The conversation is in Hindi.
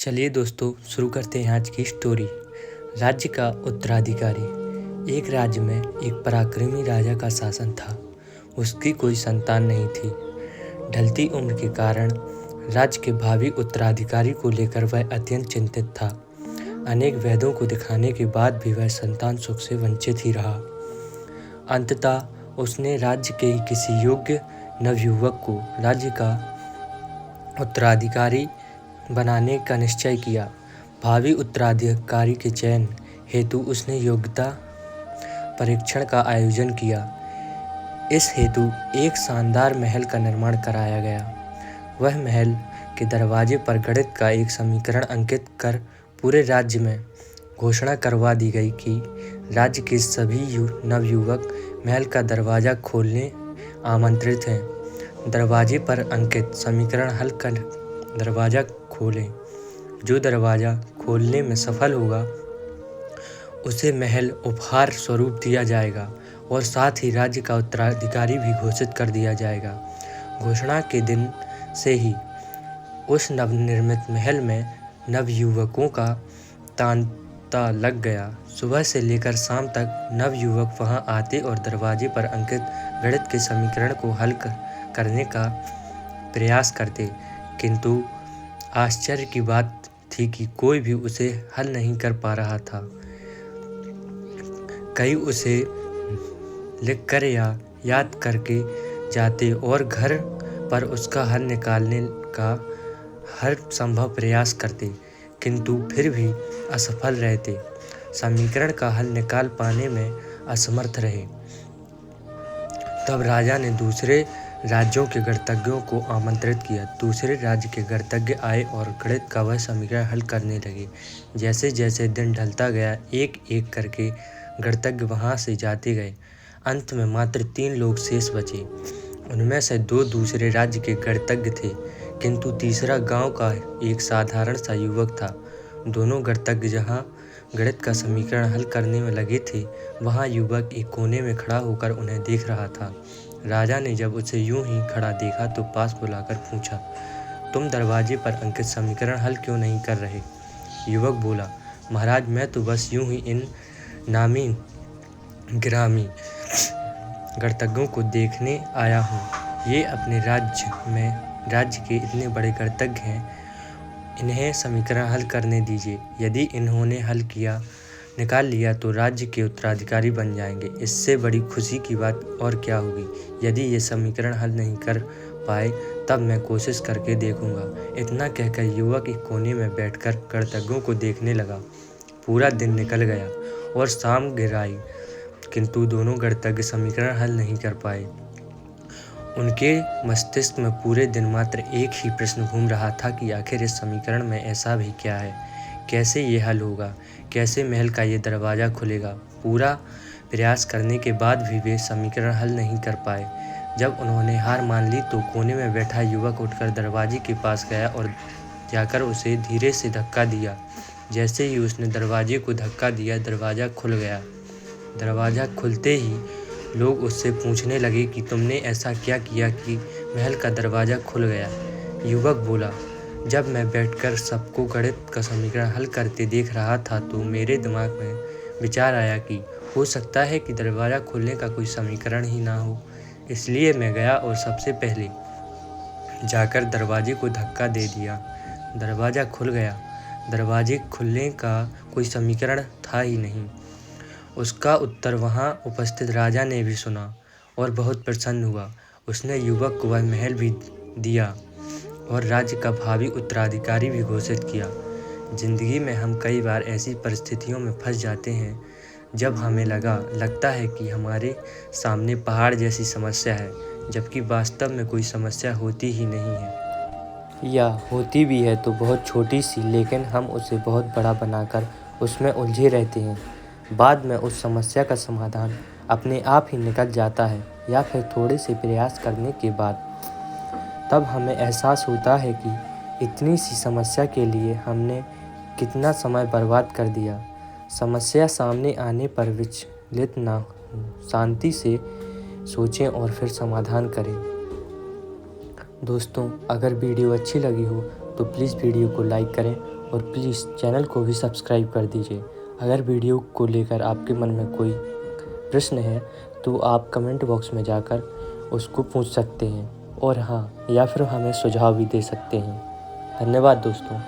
चलिए दोस्तों, शुरू करते हैं आज की स्टोरी। राज्य का उत्तराधिकारी। एक राज्य में एक पराक्रमी राजा का शासन था। उसकी कोई संतान नहीं थी। ढलती उम्र के कारण राज्य के भावी उत्तराधिकारी को लेकर वह अत्यंत चिंतित था। अनेक वेदों को दिखाने के बाद भी वह संतान सुख से वंचित ही रहा। अंततः उसने राज्य के ही किसी योग्य नवयुवक को राज्य का उत्तराधिकारी बनाने का निश्चय किया। भावी उत्तराधिकारी के चयन हेतु उसने योग्यता परीक्षण का आयोजन किया। इस हेतु एक शानदार महल का निर्माण कराया गया। वह महल के दरवाजे पर गणित का एक समीकरण अंकित कर पूरे राज्य में घोषणा करवा दी गई कि राज्य के सभी नवयुवक महल का दरवाजा खोलने आमंत्रित हैं। दरवाजे पर अंकित समीकरण हल कर दरवाजा खोलें। जो दरवाजा खोलने में सफल होगा उसे महल उपहार स्वरूप दिया जाएगा और साथ ही राज्य का उत्तराधिकारी भी घोषित कर दिया जाएगा। घोषणा के दिन से ही उस नवनिर्मित महल में नवयुवकों का तांता लग गया। सुबह से लेकर शाम तक नवयुवक वहां आते और दरवाजे पर अंकित गणित के समीकरण को हल करने का प्रयास करते, किंतु आश्चर्य की बात थी कि कोई भी उसे हल नहीं कर पा रहा था। कई उसे लिखकर या याद करके जाते और घर पर उसका हल निकालने का हर संभव प्रयास करते, किंतु फिर भी असफल रहते। समीकरण का हल निकाल पाने में असमर्थ रहे। तब राजा ने दूसरे राज्यों के गणितज्ञों को आमंत्रित किया। दूसरे राज्य के गणितज्ञ आए और गणित का वह समीकरण हल करने लगे। जैसे जैसे दिन ढलता गया, एक एक करके गणितज्ञ वहां से जाते गए। अंत में मात्र 3 लोग शेष बचे। उनमें से 2 दूसरे राज्य के गणितज्ञ थे, किंतु तीसरा गांव का एक साधारण सा युवक था। दोनों गणितज्ञ जहां गणित का समीकरण हल करने में लगे थे, वहां युवक एक कोने में खड़ा होकर उन्हें देख रहा था। राजा ने जब उसे यूं ही खड़ा देखा तो पास बुलाकर पूछा, तुम दरवाजे पर अंकित समीकरण हल क्यों नहीं कर रहे? युवक बोला, महाराज, मैं तो बस यूं ही इन नामी गिरामी गणितज्ञों को देखने आया हूँ। ये अपने राज्य के इतने बड़े गणितज्ञ हैं, इन्हें समीकरण हल करने दीजिए। यदि इन्होंने हल निकाल लिया तो राज्य के उत्तराधिकारी बन जाएंगे। इससे बड़ी खुशी की बात और क्या होगी। यदि ये समीकरण हल नहीं कर पाए तब मैं कोशिश करके देखूंगा। इतना कहकर युवक एक कोने में बैठकर गणितज्ञों को देखने लगा। पूरा दिन निकल गया और शाम गिर आई, किंतु दोनों गणितज्ञ समीकरण हल नहीं कर पाए। उनके मस्तिष्क में पूरे दिन मात्र एक ही प्रश्न घूम रहा था कि आखिर इस समीकरण में ऐसा भी क्या है, कैसे ये हल होगा, कैसे महल का ये दरवाज़ा खुलेगा। पूरा प्रयास करने के बाद भी वे समीकरण हल नहीं कर पाए। जब उन्होंने हार मान ली तो कोने में बैठा युवक उठकर दरवाजे के पास गया और जाकर उसे धीरे से धक्का दिया। जैसे ही उसने दरवाजे को धक्का दिया, दरवाज़ा खुल गया। दरवाज़ा खुलते ही लोग उससे पूछने लगे कि तुमने ऐसा क्या किया कि महल का दरवाज़ा खुल गया? युवक बोला, जब मैं बैठकर सबको गणित का समीकरण हल करते देख रहा था तो मेरे दिमाग में विचार आया कि हो सकता है कि दरवाज़ा खोलने का कोई समीकरण ही ना हो। इसलिए मैं गया और सबसे पहले जाकर दरवाजे को धक्का दे दिया। दरवाज़ा खुल गया। दरवाजे खुलने का कोई समीकरण था ही नहीं। उसका उत्तर वहाँ उपस्थित राजा ने भी सुना और बहुत प्रसन्न हुआ। उसने युवक को वह महल भी दिया और राज्य का भावी उत्तराधिकारी भी घोषित किया। जिंदगी में हम कई बार ऐसी परिस्थितियों में फंस जाते हैं जब हमें लगता है कि हमारे सामने पहाड़ जैसी समस्या है, जबकि वास्तव में कोई समस्या होती ही नहीं है, या होती भी है तो बहुत छोटी सी, लेकिन हम उसे बहुत बड़ा बनाकर उसमें उलझे रहते हैं। बाद में उस समस्या का समाधान अपने आप ही निकल जाता है, या फिर थोड़े से प्रयास करने के बाद। तब हमें एहसास होता है कि इतनी सी समस्या के लिए हमने कितना समय बर्बाद कर दिया। समस्या सामने आने पर विचलित ना हो, शांति से सोचें और फिर समाधान करें। दोस्तों, अगर वीडियो अच्छी लगी हो तो प्लीज़ वीडियो को लाइक करें और प्लीज़ चैनल को भी सब्सक्राइब कर दीजिए। अगर वीडियो को लेकर आपके मन में कोई प्रश्न है तो आप कमेंट बॉक्स में जाकर उसको पूछ सकते हैं और हाँ, या फिर हमें सुझाव भी दे सकते हैं। धन्यवाद दोस्तों।